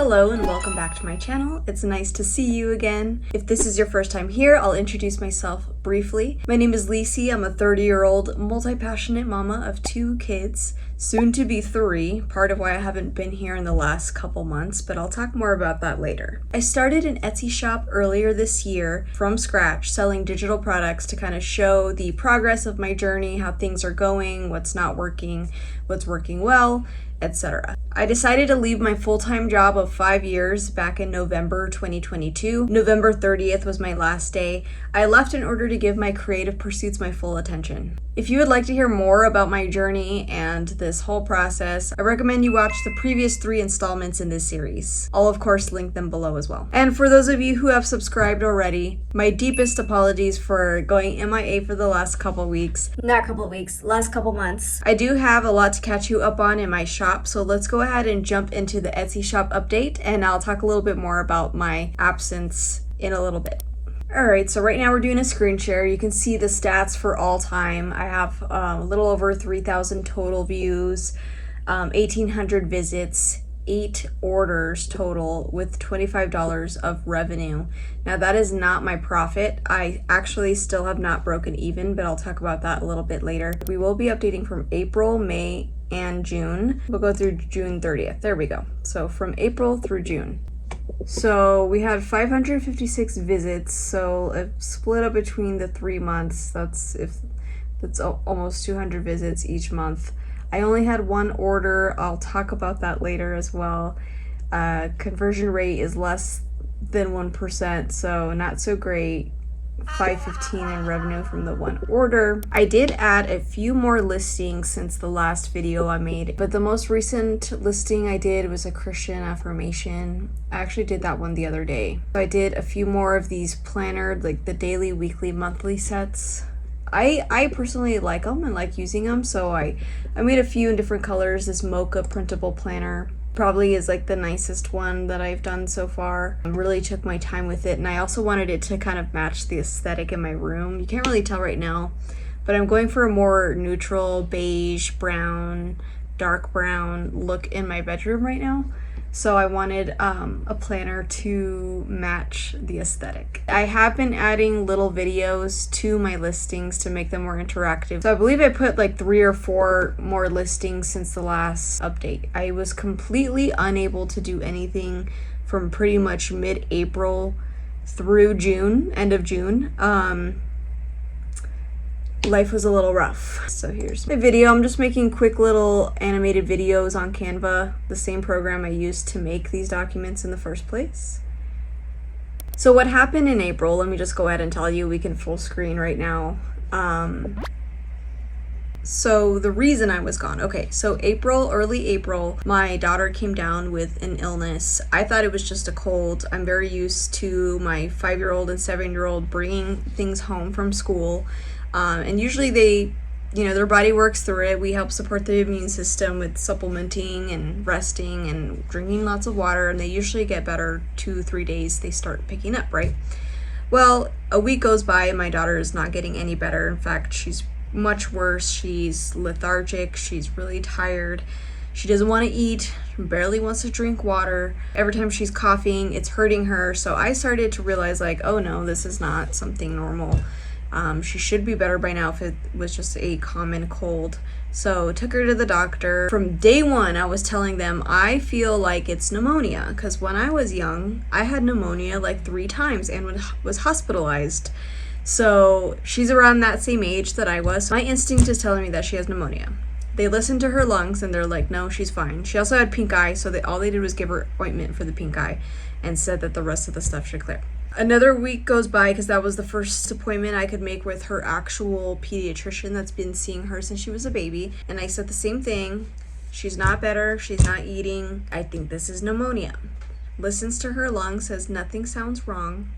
Hello and welcome back to my channel. It's nice to see you again. If this is your first time here, I'll introduce myself briefly. My name is Lacey. I'm a 30-year-old multi-passionate mama of 2 kids, soon to be 3, part of why I haven't been here in the last couple months, but I'll talk more about that later. I started an Etsy shop earlier this year from scratch, selling digital products to kind of show the progress of my journey, how things are going, what's not working, what's working well, etc. I decided to leave my full-time job of 5 years back in November 2022. November 30th was my last day. I left in order to give my creative pursuits my full attention. If you would like to hear more about my journey and this whole process, I recommend you watch the previous 3 installments in this series. I'll of course link them below as well. And for those of you who have subscribed already, my deepest apologies for going MIA for the last couple weeks. Not couple weeks, last couple months. I do have a lot to catch you up on in my shop, so let's go ahead and jump into the Etsy shop update, and I'll talk a little bit more about my absence in a little bit. Alright, so right now we're doing a screen share. You can see the stats for all time. I have a little over 3,000 total views, 1,800 visits, 8 orders total with $25 of revenue. Now that is not my profit. I actually still have not broken even, but I'll talk about that a little bit later. We will be updating from April, May, and June. We'll go through June 30th. There we go. So from April through June. So we had 556 visits, so if split up between the 3 months, that's almost 200 visits each month. I only had 1 order. I'll talk about that later as well. Conversion rate is less than 1%, so not so great. $5.15 in revenue from the 1 order. I did add a few more listings since the last video I made, but the most recent listing I did was a Christian affirmation. I actually did that one the other day. So I did a few more of these planner, like the daily, weekly, monthly sets. I personally like them and like using them, so I made a few in different colors. This mocha printable planner probably is like the nicest one that I've done so far. I really took my time with it, and I also wanted it to kind of match the aesthetic in my room. You can't really tell right now, but I'm going for a more neutral beige, brown, dark brown look in my bedroom right now. So I wanted a planner to match the aesthetic. I have been adding little videos to my listings to make them more interactive. So I believe I put like 3 or 4 more listings since the last update. I was completely unable to do anything from pretty much mid-April through June, end of June. Life was a little rough. So here's my video. I'm just making quick little animated videos on Canva, the same program I used to make these documents in the first place. So what happened in April, let me just go ahead and tell you. We can full screen right now. So the reason I was gone, okay, so early April, my daughter came down with an illness. I thought it was just a cold. I'm very used to my 5-year-old and 7-year-old bringing things home from school. And usually they, their body works through it. We help support the immune system with supplementing and resting and drinking lots of water, and they usually get better 2-3 days. They start picking up, right? Well, a week goes by and my daughter is not getting any better. In fact, she's much worse. She's lethargic. She's really tired. She doesn't want to eat, barely wants to drink water. Every time she's coughing, it's hurting her. So I started to realize, like, oh no, this is not something normal. She should be better by now if it was just a common cold. So took her to the doctor. From day 1, I was telling them I feel like it's pneumonia, because when I was young, I had pneumonia like 3 times and was hospitalized. So she's around that same age that I was. My instinct is telling me that she has pneumonia. They listened to her lungs and they're like, no, she's fine. She also had pink eye, so all they did was give her ointment for the pink eye and said that the rest of the stuff should clear. Another week goes by, because that was the first appointment I could make with her actual pediatrician that's been seeing her since she was a baby. And I said the same thing. She's not better. She's not eating. I think this is pneumonia. Listens to her lungs, says nothing sounds wrong.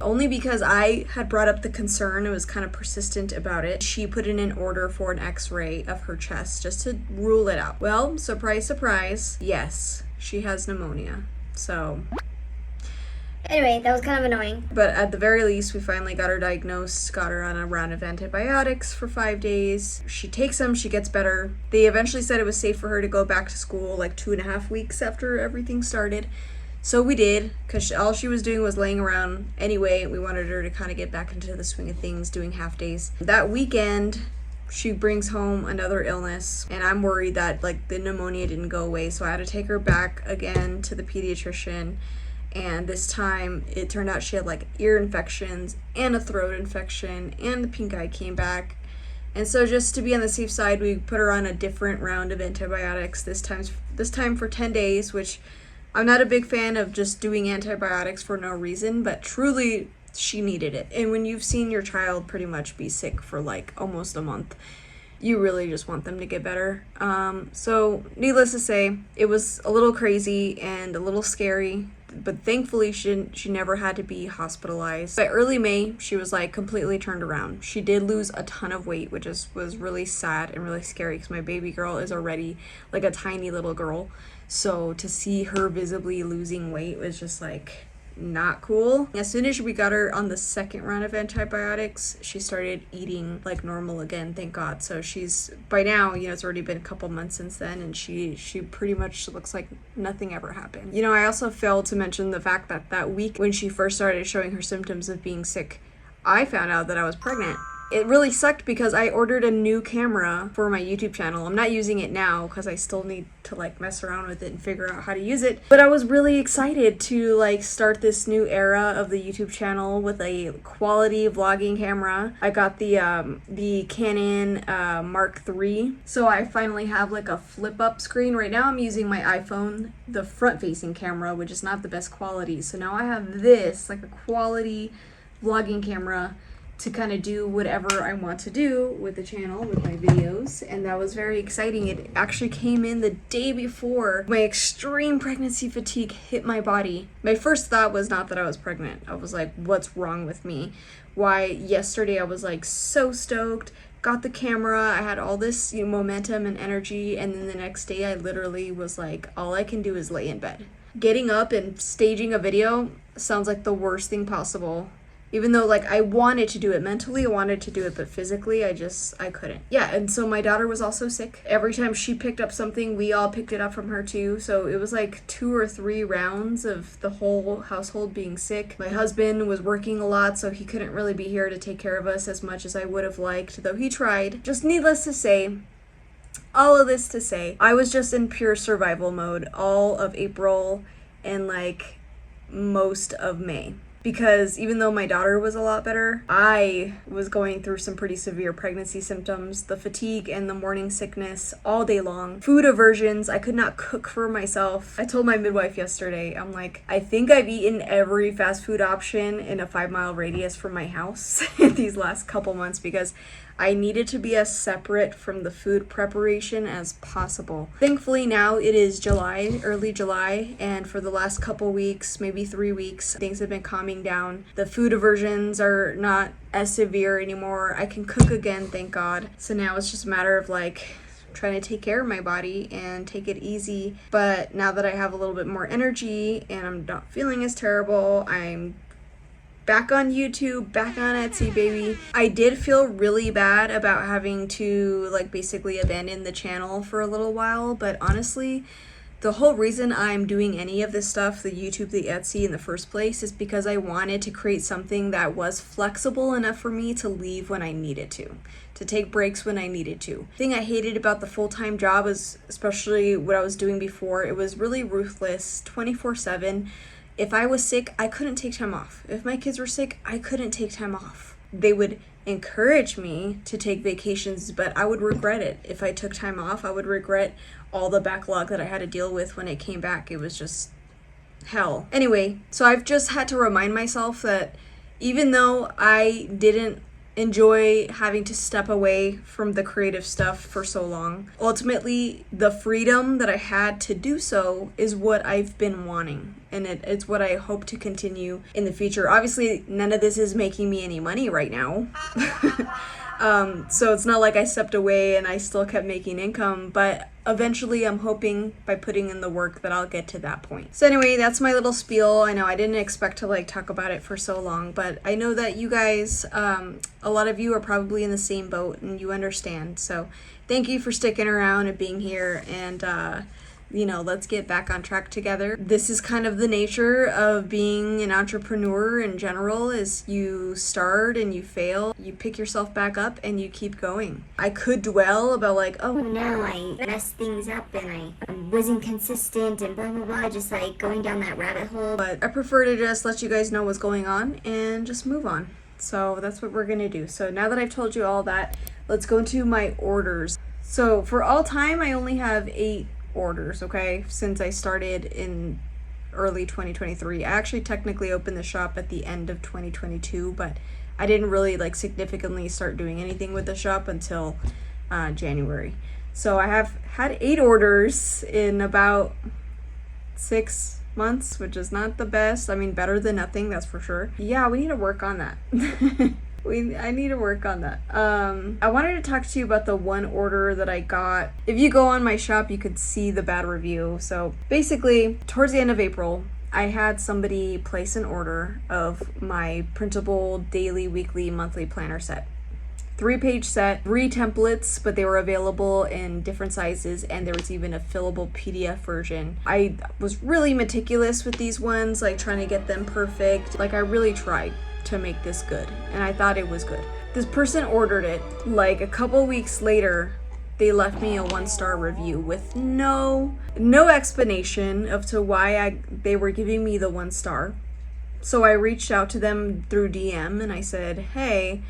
Only because I had brought up the concern, it was kind of persistent about it. She put in an order for an x-ray of her chest just to rule it out. Well, surprise, surprise. Yes, she has pneumonia. So Anyway, that was kind of annoying. But at the very least, we finally got her diagnosed, got her on a round of antibiotics for 5 days. She takes them, she gets better. They eventually said it was safe for her to go back to school like 2.5 weeks after everything started. So we did, because all she was doing was laying around anyway. We wanted her to kind of get back into the swing of things, doing half days. That weekend, she brings home another illness, and I'm worried that like the pneumonia didn't go away, so I had to take her back again to the pediatrician. And this time it turned out she had like ear infections and a throat infection, and the pink eye came back. And so just to be on the safe side, we put her on a different round of antibiotics, this time for 10 days, which I'm not a big fan of just doing antibiotics for no reason, but truly she needed it. And when you've seen your child pretty much be sick for like almost a month, you really just want them to get better. So needless to say, it was a little crazy and a little scary, but thankfully she never had to be hospitalized. By early May, she was like completely turned around. She did lose a ton of weight, which was really sad and really scary because my baby girl is already like a tiny little girl. So to see her visibly losing weight was just like not cool. As soon as we got her on the second round of antibiotics, she started eating like normal again, thank God. So she's, by now, it's already been a couple months since then, and she pretty much looks like nothing ever happened. I also failed to mention the fact that that week when she first started showing her symptoms of being sick, I found out that I was pregnant. It really sucked because I ordered a new camera for my YouTube channel. I'm not using it now because I still need to like mess around with it and figure out how to use it. But I was really excited to like start this new era of the YouTube channel with a quality vlogging camera. I got the Canon Mark III. So I finally have like a flip up screen. Right now I'm using my iPhone, the front facing camera, which is not the best quality. So now I have this like a quality vlogging camera to kind of do whatever I want to do with the channel, with my videos, and that was very exciting. It actually came in the day before my extreme pregnancy fatigue hit my body. My first thought was not that I was pregnant. I was like, what's wrong with me? Why yesterday I was like so stoked, got the camera, I had all this momentum and energy, and then the next day I literally was like, all I can do is lay in bed. Getting up and staging a video sounds like the worst thing possible. Even though like I wanted to do it mentally, I wanted to do it, but physically I couldn't. Yeah, and so my daughter was also sick. Every time she picked up something, we all picked it up from her too. So it was like 2 or 3 rounds of the whole household being sick. My husband was working a lot, so he couldn't really be here to take care of us as much as I would have liked, though he tried. Just needless to say, all of this to say, I was just in pure survival mode all of April and like most of May. Because even though my daughter was a lot better, I was going through some pretty severe pregnancy symptoms, the fatigue and the morning sickness all day long. Food aversions, I could not cook for myself. I told my midwife yesterday, I'm like, I think I've eaten every fast food option in a 5-mile radius from my house these last couple months because I needed to be as separate from the food preparation as possible. Thankfully now it is July, early July, and for the last couple weeks, maybe 3 weeks, things have been calming down. The food aversions are not as severe anymore. I can cook again, thank God. So now it's just a matter of like trying to take care of my body and take it easy. But now that I have a little bit more energy and I'm not feeling as terrible, I'm back on YouTube, back on Etsy, baby. I did feel really bad about having to like basically abandon the channel for a little while, but honestly, the whole reason I'm doing any of this stuff, the YouTube, the Etsy in the first place, is because I wanted to create something that was flexible enough for me to leave when I needed to take breaks when I needed to. The thing I hated about the full-time job is, especially what I was doing before, it was really ruthless, 24/7. If I was sick, I couldn't take time off. If my kids were sick, I couldn't take time off. They would encourage me to take vacations, but I would regret it. If I took time off, I would regret all the backlog that I had to deal with when it came back. It was just hell. Anyway, so I've just had to remind myself that even though I didn't enjoy having to step away from the creative stuff for so long, ultimately the freedom that I had to do so is what I've been wanting, and it's what I hope to continue in the future. Obviously none of this is making me any money right now. So it's not like I stepped away and I still kept making income, but eventually I'm hoping by putting in the work that I'll get to that point. So anyway, that's my little spiel. I know I didn't expect to like talk about it for so long, but I know that you guys, a lot of you are probably in the same boat and you understand. So thank you for sticking around and being here, and you know, let's get back on track together. This is kind of the nature of being an entrepreneur in general, is you start and you fail, you pick yourself back up and you keep going. I could dwell about like, oh no, I messed things up and I wasn't consistent and blah blah blah, just like going down that rabbit hole. But I prefer to just let you guys know what's going on and just move on. So that's what we're gonna do. So now that I've told you all that, let's go into my orders. So for all time, I only have 8 orders, okay, since I started in early 2023. I actually technically opened the shop at the end of 2022, but I didn't really like significantly start doing anything with the shop until January. So I have had 8 orders in about 6 months, which is not the best. I mean, better than nothing, that's for sure. Yeah, we need to work on that. I need to work on that. I wanted to talk to you about the one order that I got. If you go on my shop, you could see the bad review. So basically, towards the end of April, I had somebody place an order of my printable daily, weekly, monthly planner set. 3-page set, 3 templates, but they were available in different sizes, and there was even a fillable PDF version. I was really meticulous with these ones, like trying to get them perfect. Like I really tried to make this good, and I thought it was good. This person ordered it. Like a couple weeks later, they left me a 1-star review with no explanation of to why they were giving me the 1 star. So I reached out to them through DM and I said, hey,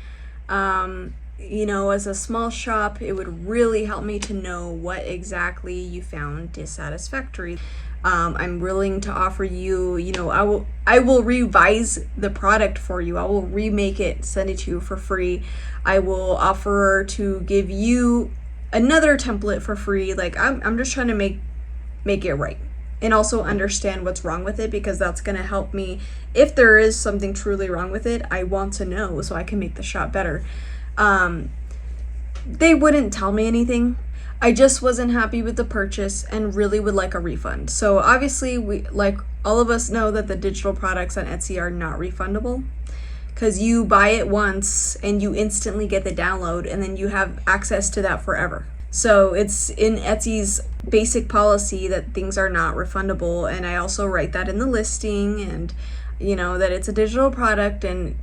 you know, as a small shop, it would really help me to know what exactly you found dissatisfactory. I'm willing to offer you, you know, I will revise the product for you. I will remake it, send it to you for free. I will offer to give you another template for free. Like I'm just trying to make it right, and also understand what's wrong with it, because that's going to help me. If there is something truly wrong with it, I want to know so I can make the shop better. They wouldn't tell me anything. I just wasn't happy with the purchase and really would like a refund. So obviously, like all of us know that the digital products on Etsy are not refundable, because you buy it once and you instantly get the download and then you have access to that forever. So it's in Etsy's basic policy that things are not refundable, and I also write that in the listing, and you know that it's a digital product and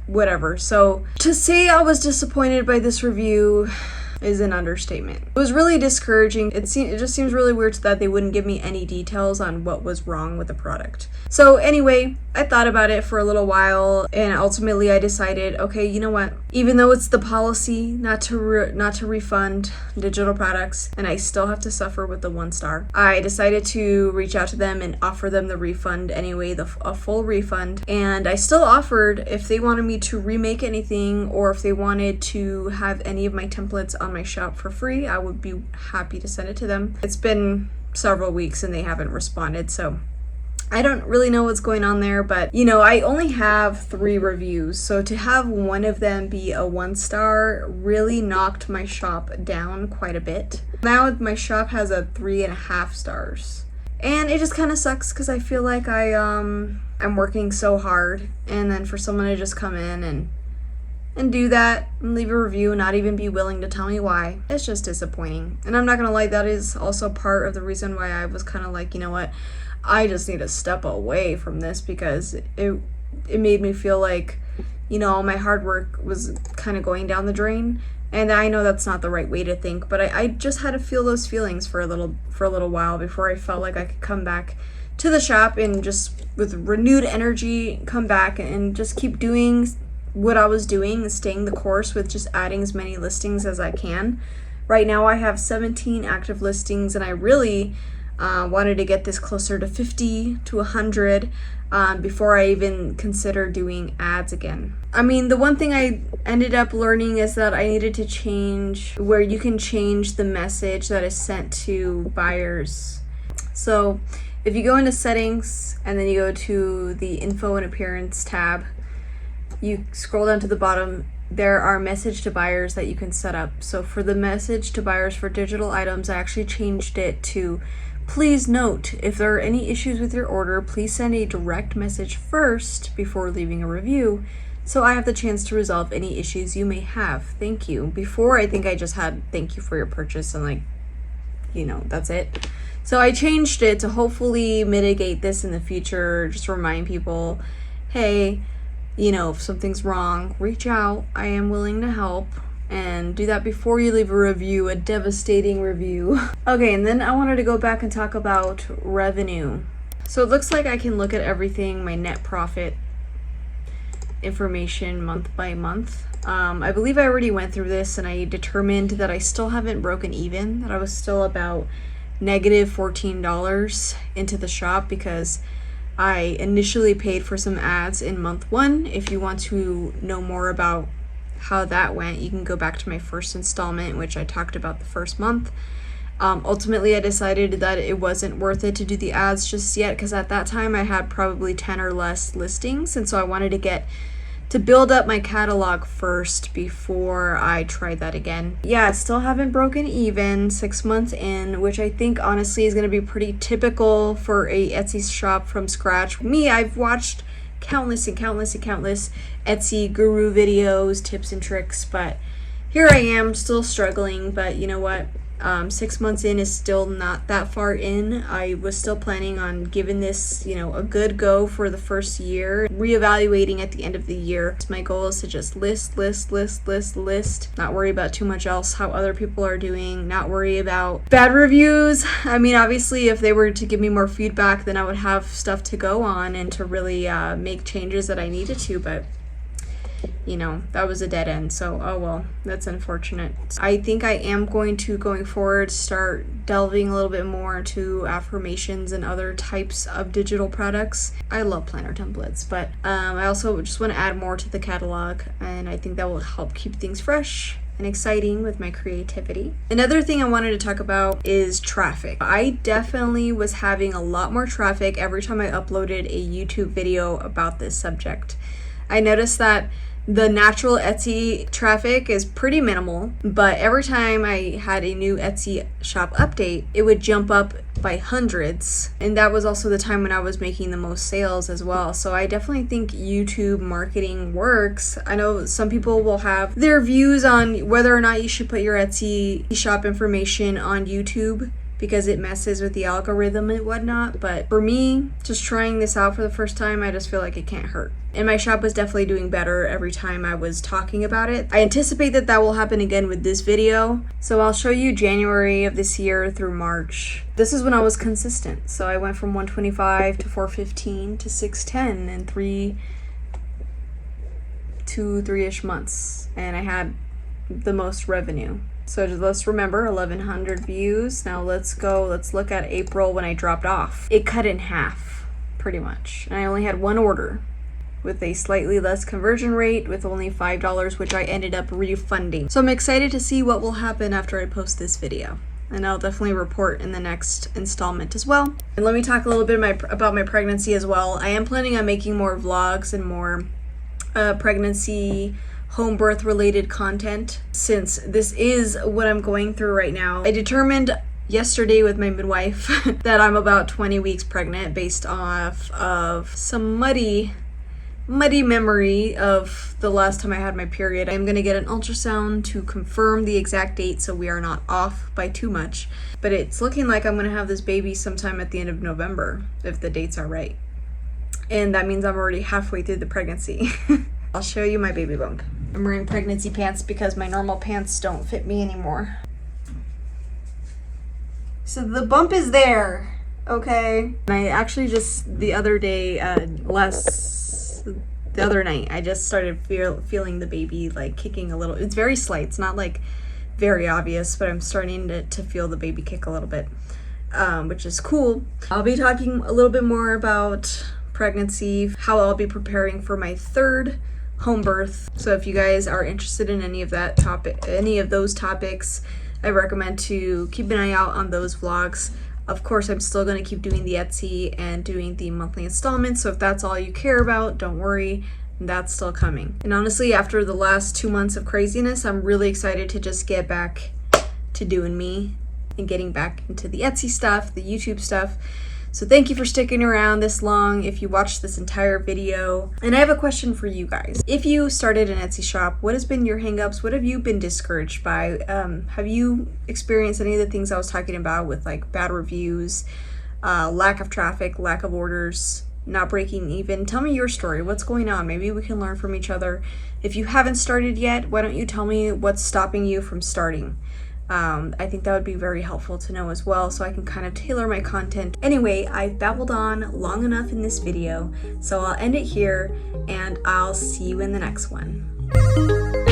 whatever. So to say I was disappointed by this review is an understatement. It was really discouraging. It just seems really weird that they wouldn't give me any details on what was wrong with the product. So anyway, I thought about it for a little while, and ultimately I decided, okay, you know what? Even though it's the policy not to refund digital products, and I still have to suffer with the 1 star, I decided to reach out to them and offer them the refund anyway, a full refund. And I still offered if they wanted me to remake anything, or if they wanted to have any of my templates on my shop for free, I would be happy to send it to them. It's been several weeks and they haven't responded, so I don't really know what's going on there. But you know, I only have 3 reviews, so to have one of them be a 1 star really knocked my shop down quite a bit. Now my shop has a 3.5 stars, and it just kind of sucks because I feel like I'm working so hard, and then for someone to just come in and do that and leave a review and not even be willing to tell me why, it's just disappointing. And I'm not gonna lie, that is also part of the reason why I was kind of like, you know what, I just need to step away from this, because it made me feel like, you know, all my hard work was kind of going down the drain. And I know that's not the right way to think, but I just had to feel those feelings for a little while before I felt like I could come back to the shop and just with renewed energy come back and just keep doing what I was doing and staying the course with just adding as many listings as I can. Right now I have 17 active listings, and I really wanted to get this closer to 50 to 100 before I even consider doing ads again. I mean, the one thing I ended up learning is that I needed to change where you can change the message that is sent to buyers. So if you go into settings and then you go to the info and appearance tab, you scroll down to the bottom there are message to buyers that you can set up. So for the message to buyers for digital items, I actually changed it to, please note, if there are any issues with your order, please send a direct message first before leaving a review, so I have the chance to resolve any issues you may have. Thank you. Before, I think I just had thank you for your purchase and like, you know, that's it. So I changed it to hopefully mitigate this in the future, just remind people, hey, you know, if something's wrong, reach out. I am willing to help. And do that before you leave a review, a devastating review. Okay, and then I wanted to go back and talk about revenue. So it looks like I can look at everything, my net profit information month by month. I believe I already went through this and I determined that I still haven't broken even, that I was still about negative $14 into the shop because I initially paid for some ads in month 1. If you want to know more about how that went, you can go back to my first installment in which I talked about the first month. Ultimately, I decided that it wasn't worth it to do the ads just yet because at that time I had probably 10 or less listings, and so I wanted to build up my catalog first before I tried that again. Yeah, I still haven't broken even 6 months in, which I think honestly is going to be pretty typical for a Etsy shop from scratch. Me, I've watched countless Etsy guru videos, tips and tricks, but here I am still struggling. But you know what? 6 months in is still not that far in. I was still planning on giving this, you know, a good go for the first year, reevaluating at the end of the year. My goal is to just list, not worry about too much else, how other people are doing, not worry about bad reviews. I mean, obviously, if they were to give me more feedback, then I would have stuff to go on and to really make changes that I needed to, but you know, that was a dead end, so oh well, that's unfortunate. I think I am going forward, start delving a little bit more into affirmations and other types of digital products. I love planner templates, but I also just want to add more to the catalog, and I think that will help keep things fresh and exciting with my creativity. Another thing I wanted to talk about is traffic. I definitely was having a lot more traffic every time I uploaded a YouTube video about this subject. I noticed that the natural Etsy traffic is pretty minimal, but every time I had a new Etsy shop update, it would jump up by hundreds. And that was also the time when I was making the most sales as well. So I definitely think YouTube marketing works. I know some people will have their views on whether or not you should put your Etsy shop information on YouTube because it messes with the algorithm and whatnot. But for me, just trying this out for the first time, I just feel like it can't hurt. And my shop was definitely doing better every time I was talking about it. I anticipate that that will happen again with this video. So I'll show you January of this year through March. This is when I was consistent. So I went from 125 to 415 to 610 in 3-ish months. And I had the most revenue. So let's remember 1,100 views. Now let's look at April when I dropped off. It cut in half, pretty much. And I only had one order with a slightly less conversion rate with only $5, which I ended up refunding. So I'm excited to see what will happen after I post this video. And I'll definitely report in the next installment as well. And let me talk a little bit about my pregnancy as well. I am planning on making more vlogs and more pregnancy home birth related content, since this is what I'm going through right now. I determined yesterday with my midwife that I'm about 20 weeks pregnant based off of some muddy memory of the last time I had my period. I'm gonna get an ultrasound to confirm the exact date so we are not off by too much, but it's looking like I'm gonna have this baby sometime at the end of November if the dates are right, and that means I'm already halfway through the pregnancy. I'll show you my baby bump. I'm wearing pregnancy pants because my normal pants don't fit me anymore. So the bump is there, okay? And I actually just the other night, I just started feeling the baby like kicking a little. It's very slight. It's not like very obvious, but I'm starting to feel the baby kick a little bit, which is cool. I'll be talking a little bit more about pregnancy, how I'll be preparing for my third home birth. So if you guys are interested in any of those topics, I recommend to keep an eye out on those vlogs. Of course, I'm still going to keep doing the Etsy and doing the monthly installments, so if that's all you care about, don't worry. That's still coming. And honestly, after the last 2 months of craziness, I'm really excited to just get back to doing me and getting back into the Etsy stuff, the YouTube stuff. So thank you for sticking around this long if you watched this entire video. And I have a question for you guys. If you started an Etsy shop, what has been your hangups? What have you been discouraged by? Have you experienced any of the things I was talking about with like bad reviews, lack of traffic, lack of orders, not breaking even? Tell me your story. What's going on? Maybe we can learn from each other. If you haven't started yet, why don't you tell me what's stopping you from starting? I think that would be very helpful to know as well, so I can kind of tailor my content. Anyway, I've babbled on long enough in this video, so I'll end it here, and I'll see you in the next one.